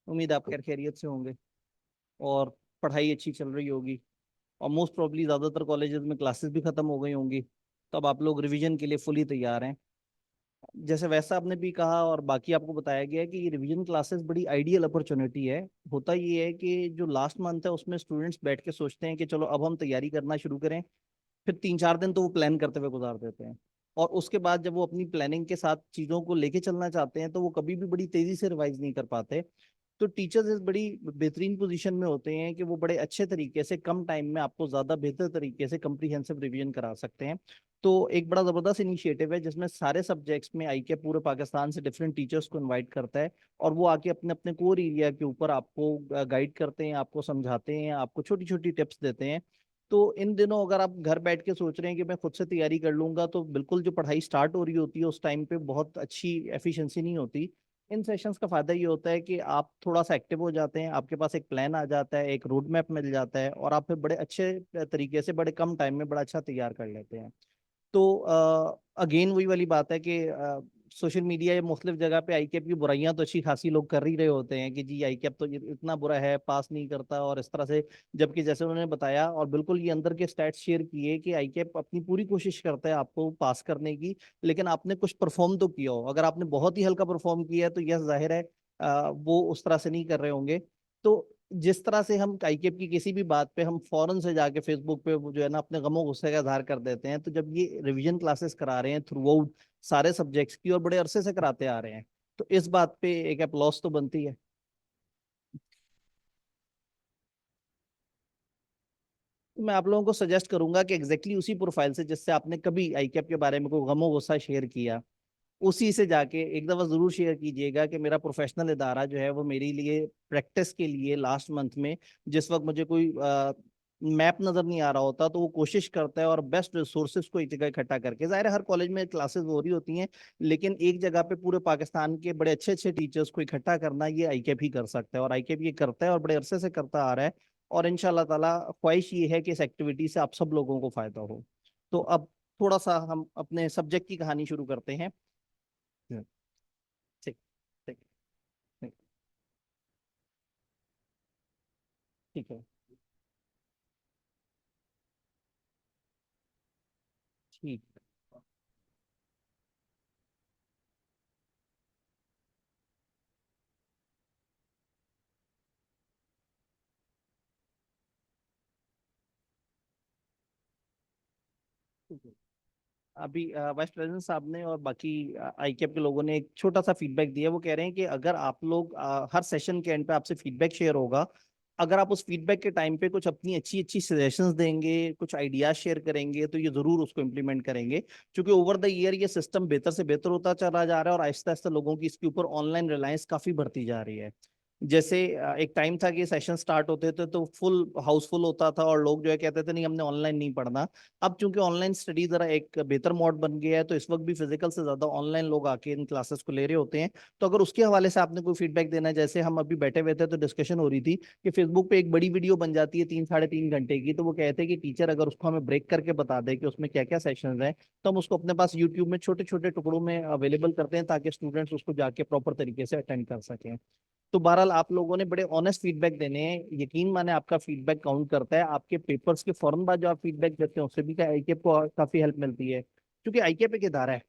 उम्मीद है आप खैर खैरियत से होंगे और पढ़ाई अच्छी चल रही होगी। और मोस्ट प्रोबब्ली ज़्यादातर कॉलेजेस में क्लासेस भी ख़त्म हो गई होंगी। तो अब आप लोग रिवीजन के लिए फुली तैयार हैं। जैसे वैसा आपने भी कहा और बाकी आपको बताया गया है कि ये रिवीजन क्लासेस बड़ी आइडियल अपॉर्चुनिटी है। होता ये है कि जो लास्ट मंथ है उसमें स्टूडेंट्स बैठ के सोचते हैं कि चलो अब हम तैयारी करना शुरू करें। फिर 3-4 दिन तो वो प्लान करते हुए गुजार देते हैं। और उसके बाद जब वो अपनी प्लानिंग के साथ चीज़ों को लेके चलना चाहते हैं तो वो कभी भी बड़ी तेजी से रिवाइज नहीं कर पाते। तो टीचर्स इस बड़ी बेहतरीन पोजीशन में होते हैं कि वो बड़े अच्छे तरीके से कम टाइम में आपको ज़्यादा बेहतर तरीके से कम्प्रीहेंसिव रिवीजन करा सकते हैं। तो एक बड़ा ज़बरदस्त इनिशिएटिव है जिसमें सारे सब्जेक्ट्स में आई के पूरे पाकिस्तान से डिफरेंट टीचर्स को इनवाइट करता है। और वो आके अपने अपने कोर एरिया के ऊपर आपको गाइड करते हैं, आपको समझाते हैं, आपको छोटी छोटी टिप्स देते हैं। तो इन दिनों अगर आप घर बैठ के सोच रहे हैं कि मैं खुद से तैयारी कर लूंगा तो बिल्कुल जो पढ़ाई स्टार्ट हो रही होती है उस टाइम पे बहुत अच्छी एफिशिएंसी नहीं होती। इन सेशंस का फायदा ये होता है कि आप थोड़ा सा एक्टिव हो जाते हैं, आपके पास एक प्लान आ जाता है, एक रोड मैप मिल जाता है और आप फिर बड़े अच्छे तरीके से बड़े कम टाइम में बड़ा अच्छा तैयार कर लेते हैं। तो अगेन वही वाली बात है कि सोशल मीडिया या मुख्तलिफ जगह पे आईकेप की बुराइयां तो अच्छी खासी लोग कर ही रहे होते हैं कि जी आईकेप तो इतना बुरा है, पास नहीं करता और इस तरह से। जबकि जैसे उन्होंने बताया और बिल्कुल ये अंदर के स्टैट्स शेयर किए कि आईकेप अपनी पूरी कोशिश करता है आपको पास करने की। लेकिन आपने कुछ परफॉर्म तो किया हो, अगर आपने बहुत ही हल्का परफॉर्म किया है तो यह जाहिर है वो उस तरह से नहीं कर रहे होंगे। तो जिस तरह से हम आईकेप की किसी भी बात पे हम फौरन से जाके फेसबुक पे वो जो है ना अपने गमों गुस्से का इजहार कर देते हैं, तो जब ये रिवीजन क्लासेस करा रहे हैं थ्रू आउट सारे सब्जेक्ट्स की और बड़े अरसे से कराते आ रहे हैं, तो इस बात पे एक अप्लॉस तो बनती है। तो मैं आप लोगों को सजेस्ट करूंगा कि एग्जैक्टली उसी प्रोफाइल से जिससे आपने कभी आईकेप के बारे में कोई गमो गुस्सा शेयर किया, उसी से जाके एक दफा जरूर शेयर कीजिएगा कि मेरा प्रोफेशनल इदारा जो है वो मेरे लिए प्रैक्टिस के लिए लास्ट मंथ में जिस वक्त मुझे कोई मैप नजर नहीं आ रहा होता तो वो कोशिश करता है और बेस्ट रिसोर्सेज को एक जगह इकट्ठा करके, जाहिर है हर कॉलेज में क्लासेस हो रही होती हैं, लेकिन एक जगह पे पूरे पाकिस्तान के बड़े अच्छे अच्छे टीचर्स को इकट्ठा करना ये आईकेप ही कर सकता है और आईकेप ये करता है और बड़े अरसे से करता आ रहा है। और इंशाल्लाह ताला ख्वाहिश ये है कि इस एक्टिविटी से आप सब लोगों को फायदा हो। तो अब थोड़ा सा हम अपने सब्जेक्ट की कहानी शुरू करते हैं। हम्म, ठीक। ठीक। ठीक। ठीक है। ठीक। ठीक है। अभी वाइस प्रेसिडेंट साहब ने और बाकी आईकेप के लोगों ने एक छोटा सा फीडबैक दिया। वो कह रहे हैं कि अगर आप लोग हर सेशन के एंड पे आपसे फीडबैक शेयर होगा, अगर आप उस फीडबैक के टाइम पे कुछ अपनी अच्छी अच्छी सजेशंस देंगे, कुछ आइडियाज शेयर करेंगे, तो ये जरूर उसको इम्प्लीमेंट करेंगे। क्योंकि ओवर द ईयर ये सिस्टम बेहतर से बेहतर होता चला जा रहा है और आहिस्ता आहिस्ता लोगों की इसके ऊपर ऑनलाइन रिलायंस काफी बढ़ती जा रही है। जैसे एक टाइम था कि सेशन स्टार्ट होते थे तो फुल हाउसफुल होता था और लोग जो है कहते थे नहीं हमने ऑनलाइन नहीं पढ़ना। अब चूंकि ऑनलाइन स्टडी जरा एक बेहतर मोड बन गया है तो इस वक्त भी फिजिकल से ज्यादा ऑनलाइन लोग आके इन क्लासेस को ले रहे होते हैं। तो अगर उसके हवाले से आपने कोई फीडबैक देना है, जैसे हम अभी बैठे हुए थे तो डिस्कशन हो रही थी कि फेसबुक पे एक बड़ी वीडियो बन जाती है 3-3.5 घंटे की, तो वो कहते हैं कि टीचर अगर उसको हमें ब्रेक करके बता दे कि उसमें क्या क्या सेशंस हैं, तो हम उसको अपने पास यूट्यूब में छोटे छोटे टुकड़ों में अवेलेबल करते हैं ताकि स्टूडेंट्स उसको जाके प्रॉपर तरीके से अटेंड कर सकें। तो बहरहाल आप लोगों ने बड़े ऑनेस्ट फीडबैक देने हैं, यकीन माने आपका फीडबैक काउंट करता है। आपके पेपर्स के फौरन बाद जो आप फीडबैक देते हैं उससे भी आईकेप को काफी हेल्प मिलती है, क्योंकि आईकेप एक इदारा है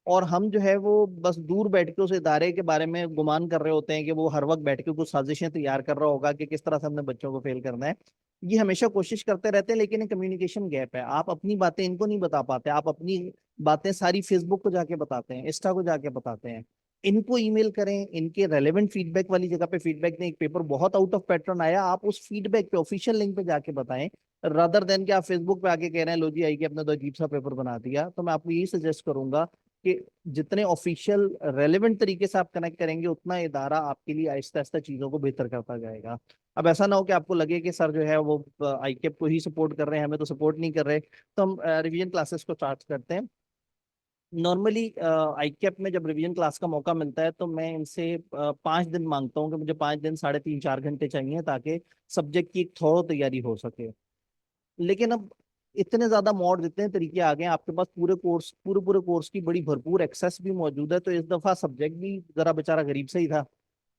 और हम जो है वो बस दूर बैठ के उस इदारे के बारे में गुमान कर रहे होते हैं कि वो हर वक्त बैठ के कुछ साजिशें तैयार कर रहा होगा कि किस तरह से हमने बच्चों को फेल करना है। ये हमेशा कोशिश करते रहते हैं, लेकिन एक कम्युनिकेशन गैप है। आप अपनी बातें इनको नहीं बता पाते, आप अपनी बातें सारी फेसबुक को जाके बताते हैं, इंस्टा को जाके बताते हैं। इनको ईमेल करें, इनके रेलेवेंट फीडबैक वाली जगह पे फीडबैक दें। एक पेपर बहुत आउट ऑफ पैटर्न आया, आप उस फीडबैक पे ऑफिशियल लिंक पे जाके बताएं, रादर देन कि आप फेसबुक पे आके कह रहे हैं लो जी आई के अपने तो अजीब सा पेपर बना दिया। तो मैं आपको यही सजेस्ट करूंगा कि जितने ऑफिशियल रेलेवेंट तरीके से आप कनेक्ट करेंगे उतना इदारा आपके लिए आहिस्ता आहिस्ता चीजों को बेहतर करता जाएगा। अब ऐसा ना हो कि आपको लगे कि सर जो है वो आईकेप को ही सपोर्ट कर रहे हैं, हमें तो सपोर्ट नहीं कर रहे। तो हम रिवीजन क्लासेस को स्टार्ट करते हैं। नॉर्मली आईकेप में जब रिवीजन क्लास का मौका मिलता है तो मैं इनसे 5 दिन मांगता हूँ कि मुझे 5 दिन 3.5-4 घंटे चाहिए ताकि सब्जेक्ट की एक थोड़ा तैयारी हो सके। लेकिन अब इतने ज्यादा मॉड इतने तरीके आ गए हैं आपके पास, पूरे पूरे कोर्स की बड़ी भरपूर एक्सेस भी मौजूद है। तो इस दफा सब्जेक्ट भी जरा बेचारा गरीब से ही था।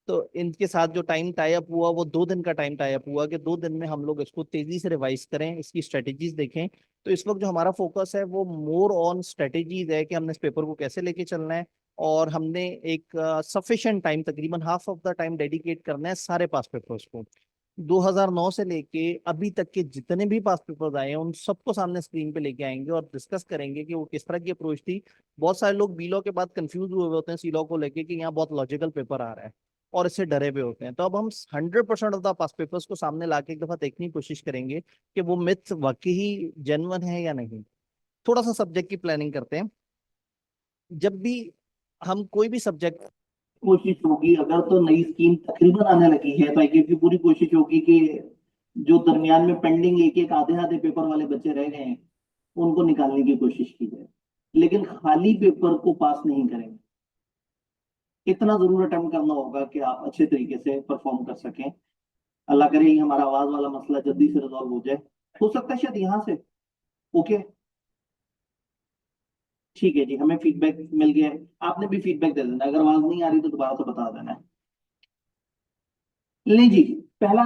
तो इनके साथ जो टाइम टाई अप हुआ वो 2 दिन का टाइम टाई अप हुआ कि 2 दिन में हम लोग इसको तेजी से रिवाइज करें, इसकी स्ट्रेटेजीज देखें। तो इस वक्त जो हमारा फोकस है वो मोर ऑन स्ट्रेटेजीज है कि हमने इस पेपर को कैसे लेके चलना है। और हमने एक सफिशिएंट टाइम, तकरीबन half of the time dedicate करना है सारे पास पेपर्स को। 2009 से लेके अभी तक के जितने भी पास पेपर्स आए हैं उन सबको सामने स्क्रीन पे लेके आएंगे और डिस्कस करेंगे कि वो किस तरह की अप्रोच थी। बहुत सारे लोग बी लॉ के बाद कंफ्यूज हुए हुए होते हैं सी लॉ को लेके कि यहाँ बहुत लॉजिकल पेपर आ रहा है और इससे डरे हुए होते हैं। तो अब हम 100% ऑफ द पास पेपर्स को सामने लाके एक दफा देखने की कोशिश करेंगे कि वो मिथ वाकई ही जेन्युइन है या नहीं। थोड़ा सा सब्जेक्ट की प्लानिंग करते हैं। जब भी हम कोई भी सब्जेक्ट, कोशिश होगी अगर तो नई स्कीम तकरीबन आने लगी है तो आईक्यू की पूरी कोशिश होगी कि जो दरमियान में पेंडिंग एक एक आधे आधे पेपर वाले बच्चे रह गए हैं उनको निकालने की कोशिश की जाए, लेकिन खाली पेपर को पास नहीं करेंगे। इतना जरूर अटेम्प्ट करना होगा कि आप अच्छे तरीके से परफॉर्म कर सकें। अल्लाह करे ये हमारा आवाज वाला मसला जल्दी से रिजॉल्व हो जाए। हो सकता है शायद यहाँ से। ओके, ठीक है जी, हमें फीडबैक मिल गया है। आपने भी फीडबैक दे देना, अगर आवाज नहीं आ रही तो दोबारा से बता देना। ले जी, पहला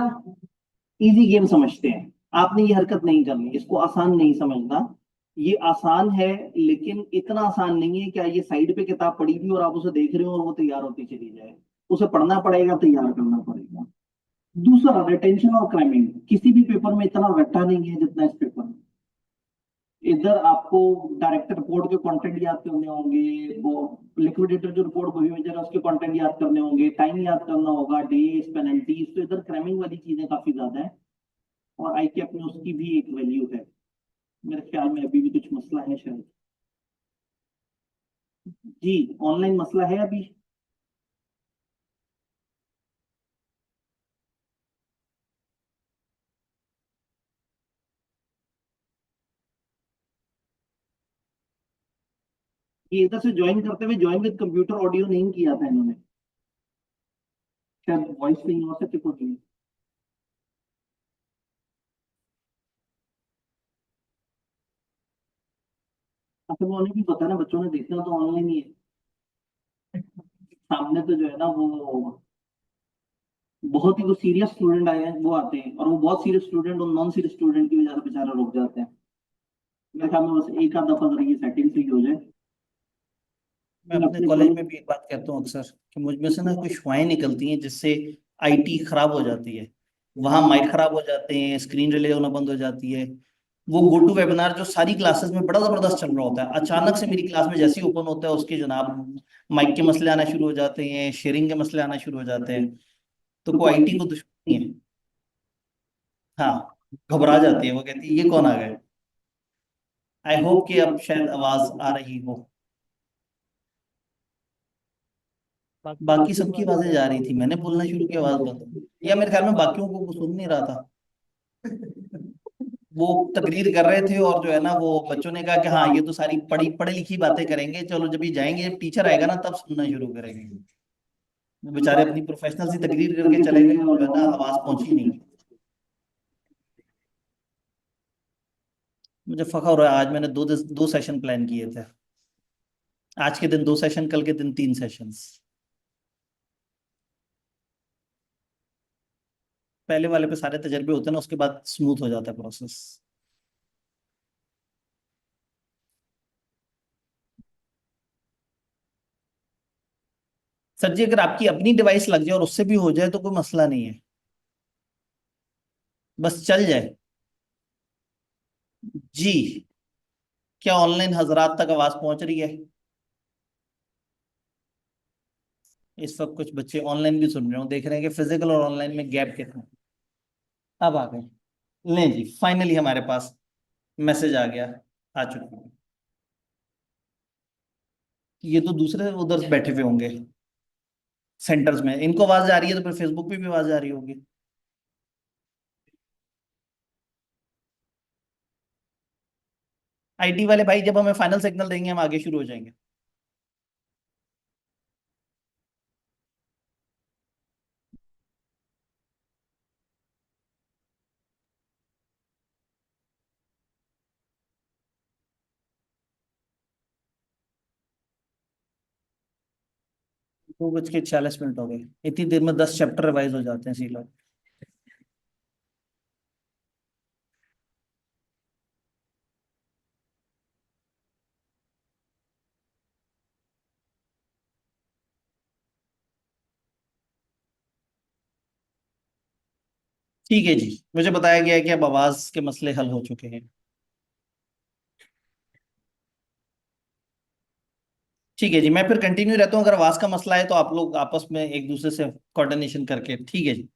इजी गेम समझते हैं। आपने ये हरकत नहीं करनी, इसको आसान नहीं समझना। ये आसान है लेकिन इतना आसान नहीं है कि ये साइड पे किताब पड़ी हुई और आप उसे देख रहे हो और वो तैयार होती चली जाए। उसे पढ़ना पड़ेगा, तैयार करना पड़ेगा। दूसरा, रिटेंशन और क्रैमिंग। किसी भी पेपर में इतना रट्टा नहीं है जितना इस पेपर में। इधर आपको डायरेक्ट रिपोर्ट के कंटेंट याद करने होंगे, वो लिक्विडेटर जो रिपोर्ट बिहेवियर है उसके कंटेंट याद करने होंगे, टाइम याद करना होगा, डेज, पेनल्टीज। तो इधर क्रैमिंग वाली चीजें काफी ज्यादा है और आई कैप में उसकी भी एक वैल्यू है। मेरे ख्याल में अभी भी कुछ मसला है शायद। जी, ऑनलाइन मसला है अभी। ये इधर से ज्वाइन करते हुए ज्वाइन विद कंप्यूटर ऑडियो नहीं किया था इन्होंने, शायद वॉइस नहीं हो सकती कुछ नहीं। अच्छा, वो उन्हें भी पता है ना, बच्चों ने देखना तो ऑनलाइन ही है। सामने तो जो है ना वो बहुत ही वो सीरियस स्टूडेंट आए हैं वो आते हैं, और वो बहुत सीरियस स्टूडेंट और नॉन सीरियस स्टूडेंट की वजह से बेचारा रुक जाते हैं। मेरे ख्याल में बस एक आध दफा जरा ये सेटिंग सही हो जाए। मैं फिर अपने अपने कॉलेज कॉलेज। में भी एक बात कहता हूँ अक्सर कि मुझ में से ना कुछ शुआएं निकलती हैं जिससे आईटी खराब हो जाती है। वहां माइक खराब हो जाते हैं, स्क्रीन रिले होना बंद हो जाती है। वो गो टू वेबिनार जो सारी क्लासेस में बड़ा जबरदस्त चल रहा होता है, अचानक से मेरी क्लास में जैसे ही ओपन होता है उसके जनाब माइक के मसले आना शुरू हो जाते हैं, शेयरिंग के मसले आना शुरू हो जाते हैं। तो तो कोई कोई आईटी को दुश्मनी है। हाँ, घबरा जाती है, वो कहती है ये कौन आ गए। आई आई होप होप कि कि अब अब शायद शायद आवाज आवाज आ रही हो। बाकी बाकी सबकी बात आवाजें जा रही थी, मैंने बोलना शुरू किया आवाज बंद हो गई। या मेरे ख्याल में बाकियों को कुछ सुन नहीं रहा था। वो तकरीर कर रहे थे और जो है ना वो बच्चों ने कहा कि हाँ ये तो सारी पढ़ी पढ़ी लिखी बातें करेंगे, चलो जब ये जाएंगे, जब टीचर आएगा ना तब सुनना शुरू करेंगे। वो बेचारे अपनी प्रोफेशनल सी तकरीर करके चले गए और जो है ना आवाज पहुंची नहीं। मुझे फखर हो रहा है, आज मैंने दो सेशन प्लान किए थे। आज के दिन 2 सेशन, कल के दिन 3 सेशंस। पहले वाले पे सारे तजर्बे होते हैं ना, उसके बाद स्मूथ हो जाता है प्रोसेस। सर जी, अगर आपकी अपनी डिवाइस लग जाए और उससे भी हो जाए तो कोई मसला नहीं है, बस चल जाए। जी, क्या ऑनलाइन हजरात तक आवाज पहुंच रही है? इस वक्त कुछ बच्चे ऑनलाइन भी सुन रहे हो, देख रहे हैं कि फिजिकल और ऑनलाइन में गैप कितना है। अब आ गए। लें जी, फाइनली हमारे पास मैसेज आ गया, आ चुका है। ये तो दूसरे उधर बैठे हुए होंगे सेंटर्स में, इनको आवाज आ रही है तो फिर फेसबुक पे भी आवाज आ रही होगी। आईटी वाले भाई जब हमें फाइनल सिग्नल देंगे हम आगे शुरू हो जाएंगे। 2:40 हो गए, इतनी देर में 10 चैप्टर रिवाइज हो जाते हैं सी लोग। ठीक है जी, मुझे बताया गया है कि अब आवाज के मसले हल हो चुके हैं। ठीक है जी, मैं फिर कंटिन्यू रहता हूँ, अगर आवाज का मसला है तो आप लोग आपस में एक दूसरे से कोऑर्डिनेशन करके, ठीक है जी।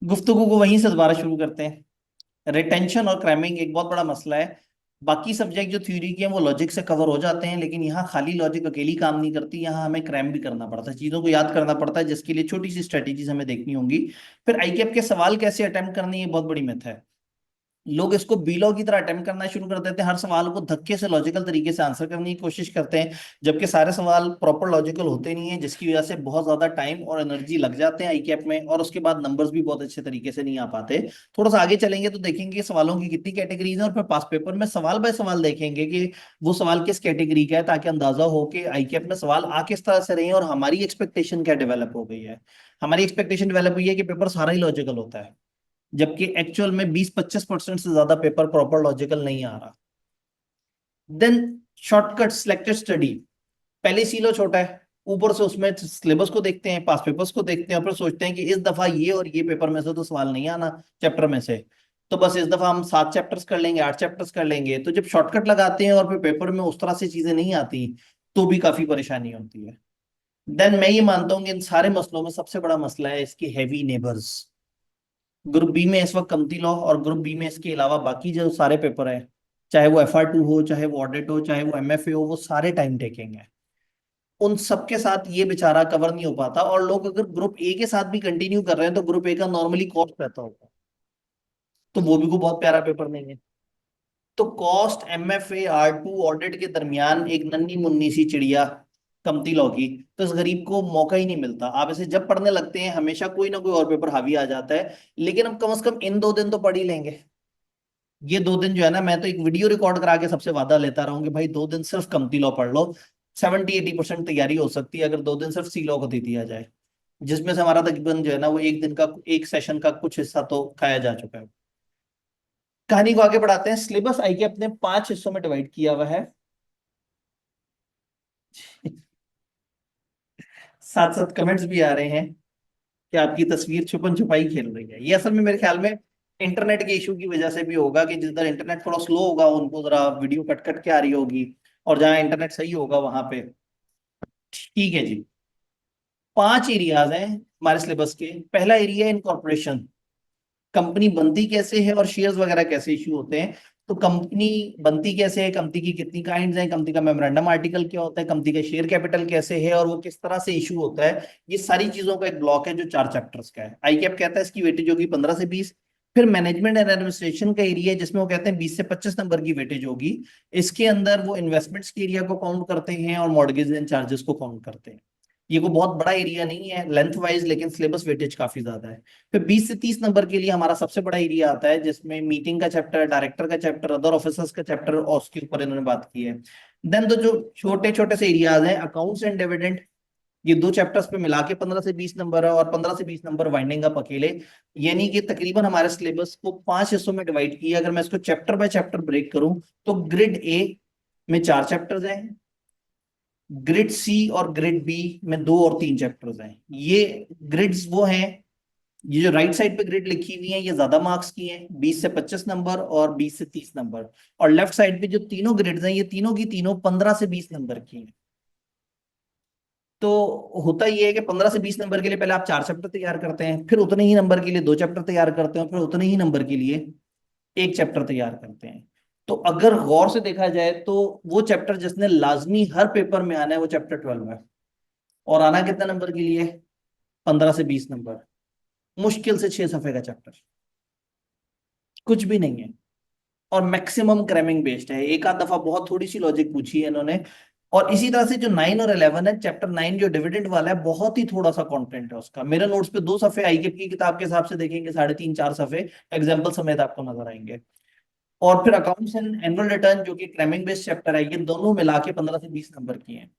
गुफ्तगू को वहीं से दोबारा शुरू करते हैं। रिटेंशन और क्रैमिंग एक बहुत बड़ा मसला है। बाकी सब्जेक्ट जो थ्योरी के हैं वो लॉजिक से कवर हो जाते हैं, लेकिन यहाँ खाली लॉजिक अकेली काम नहीं करती, यहाँ हमें क्रैम भी करना पड़ता है, चीज़ों को याद करना पड़ता है, जिसके लिए छोटी सी स्ट्रेटेजीज हमें देखनी होंगी। फिर आईकेएफ के सवाल कैसे अटेम्प्ट करने, ये बहुत बड़ी मेथ है। लोग इसको बीलॉ की तरह अटेम्प्ट करना शुरू कर देते हैं, हर सवाल को धक्के से लॉजिकल तरीके से आंसर करने की कोशिश करते हैं, जबकि सारे सवाल प्रॉपर लॉजिकल होते नहीं है, जिसकी वजह से बहुत ज्यादा टाइम और एनर्जी लग जाते हैं आईकैप में, और उसके बाद नंबर्स भी बहुत अच्छे तरीके से नहीं आ पाते। थोड़ा सा आगे चलेंगे तो देखेंगे सवालों की कितनी कैटेगरीज हैं, और फिर पास पेपर में सवाल बाय सवाल देखेंगे कि वो सवाल किस कैटेगरी का है, ताकि अंदाजा हो कि आईकैप में सवाल आ किस तरह से रहे हैं और हमारी एक्सपेक्टेशन क्या डेवलप हो गई है। हमारी एक्सपेक्टेशन डेवलप हुई है कि पेपर सारा ही लॉजिकल होता है, जबकि एक्चुअल में 20-25% से ज्यादा पेपर प्रॉपर लॉजिकल नहीं आ रहा। देन शॉर्टकट सिलेक्टेड स्टडी, पहले सीलो छोटा है, ऊपर से उसमें सिलेबस को देखते हैं, पास पेपर्स को देखते हैं, और फिर सोचते हैं कि इस दफा ये और ये पेपर में से तो सवाल नहीं आना चैप्टर में से, तो बस इस दफा हम 7 चैप्टर्स कर लेंगे, 8 चैप्टर्स कर लेंगे। तो जब शॉर्टकट लगाते हैं और फिर पेपर में उस तरह से चीजें नहीं आती, तो भी काफी परेशानी होती है। देन मैं ये मानता हूँ कि इन सारे मसलों में सबसे बड़ा मसला है इसकी हैवी नेबर्स। ग्रुप बी में इस वक्त कमती लॉ, और ग्रुप बी में इसके अलावा बाकी जो सारे पेपर हैं, चाहे वो FR2 हो, चाहे वो ऑडिट हो, चाहे वो MFA हो, वो सारे टाइम टेकिंग है। उन सबके साथ ये बेचारा कवर नहीं हो पाता, और लोग अगर ग्रुप ए के साथ भी कंटिन्यू कर रहे हैं तो ग्रुप ए का नॉर्मली कॉस्ट रहता होगा, तो वो भी को बहुत प्यारा पेपर नहीं है। तो कॉस्ट MFA R2 ऑडिट के दरमियान एक नन्ही मुन्नी सी चिड़िया कमती लॉ की, तो इस गरीब को मौका ही नहीं मिलता। आप इसे जब पढ़ने लगते हैं हमेशा कोई ना कोई और पेपर हावी आ जाता है, लेकिन हम कम से कम इन 2 दिन तो पढ़ ही लेंगे। ये 2 दिन जो है ना, मैं तो एक वीडियो रिकॉर्ड करा के सबसे वादा लेता रहूं कि भाई 2 दिन सिर्फ कमती लॉ पढ़ लो, 70-80% तैयारी हो सकती है अगर 2 दिन सिर्फ सी लॉ को दे दिया जाए, जिसमें से हमारा तकरीबन जो है ना वो एक दिन का, एक सेशन का कुछ हिस्सा तो खाया जा चुका है। कहानी को आगे बढ़ाते हैं। सिलेबस आई के अपने 5 हिस्सों में डिवाइड किया हुआ है। साथ साथ कमेंट्स भी आ रहे हैं कि आपकी तस्वीर छुपन छुपाई खेल रही है। ये असल में मेरे ख्याल में इंटरनेट के इशू की वजह से भी होगा, कि जिधर इंटरनेट थोड़ा स्लो होगा उनको जरा वीडियो कट कट के आ रही होगी, और जहाँ इंटरनेट सही होगा वहां पे ठीक है जी। 5 एरियाज हैं हमारे सिलेबस के। पहला एरिया है इनकॉर्पोरेशन, कंपनी बनती कैसे है और शेयर्स वगैरह कैसे इश्यू होते हैं। तो कंपनी बनती कैसे है, कंपनी की कितनी काइंड्स हैं, कंपनी का मेमोरेंडम आर्टिकल क्या होता है, कंपनी का शेयर कैपिटल कैसे है और वो किस तरह से इशू होता है, ये सारी चीजों का एक ब्लॉक है जो 4 चैप्टर्स का है। आईकैप कहता है इसकी वेटेज होगी 15 से 20। फिर मैनेजमेंट एंड एडमिनिस्ट्रेशन का एरिया है, जिसमें वो कहते हैं 20 से 25 नंबर की वेटेज होगी। इसके अंदर वो इन्वेस्टमेंट्स के एरिया को काउंट करते हैं और मॉर्गेज एंड चार्जेस को काउंट करते हैं। ये कोई बहुत बड़ा एरिया नहीं है लेंथ वाइज, लेकिन सिलेबस वेटेज काफी ज्यादा है। फिर 20 से 30 नंबर के लिए हमारा सबसे बड़ा एरिया आता है, जिसमें मीटिंग का चैप्टर, डायरेक्टर का चैप्टर, अदर ऑफिसर्स का चैप्टर, और उसके ऊपर इन्होंने बात की है। देन तो जो छोटे छोटे से एरियाज हैं, अकाउंट्स एंड डिविडेंड, ये 2 चैप्टर्स पे मिला के 15 से 20 नंबर है, और 15 से 20 नंबर वाइंडिंग अप अकेले। यानी कि तकरीबन हमारे सिलेबस को 5 हिस्सों में डिवाइड किया। अगर मैं इसको चैप्टर बाय चैप्टर ब्रेक करूं, तो ग्रिड ए में 4 चैप्टर्स हैं, ग्रिड सी और ग्रिड बी में 2 और 3 चैप्टर्स हैं। ये ग्रिड्स वो हैं, ये जो राइट साइड पे ग्रिड लिखी हुई है ये ज्यादा मार्क्स की हैं, 20 से 25 नंबर और 20 से 30 नंबर। और लेफ्ट साइड पे जो तीनों ग्रिड्स हैं, ये तीनों की तीनों 15 से 20 नंबर की हैं। तो होता ये है कि 15 से 20 नंबर के लिए पहले आप 4 चैप्टर तैयार करते हैं, फिर उतने ही नंबर के लिए 2 चैप्टर तैयार करते हैं, फिर उतने ही नंबर के लिए एक चैप्टर तैयार करते हैं। तो अगर गौर से देखा जाए तो वो चैप्टर जिसने लाजमी हर पेपर में आना है वो चैप्टर 12 है। और आना कितने नंबर के लिए? 15 से 20 नंबर। मुश्किल से 6 सफ़े का चैप्टर, कुछ भी नहीं है। और मैक्सिमम क्रैमिंग बेस्ड है, एक आध दफा बहुत थोड़ी सी लॉजिक पूछी है इन्होंने। और इसी तरह से जो 9 और 11 है, चैप्टर 9 जो डिविडेंड वाला है, बहुत ही थोड़ा सा कंटेंट है उसका। मेरे नोट्स पे 2 सफ़े आईके की किताब के हिसाब से देखेंगे 3.5-4 सफ़े एग्जाम्पल समेत आपको नजर आएंगे। और फिर अकाउंट्स एंड एनुअल रिटर्न जो कि क्रैमिंग बेस्ड चैप्टर है, ये दोनों मिला के 15 से 20 नंबर की हैं।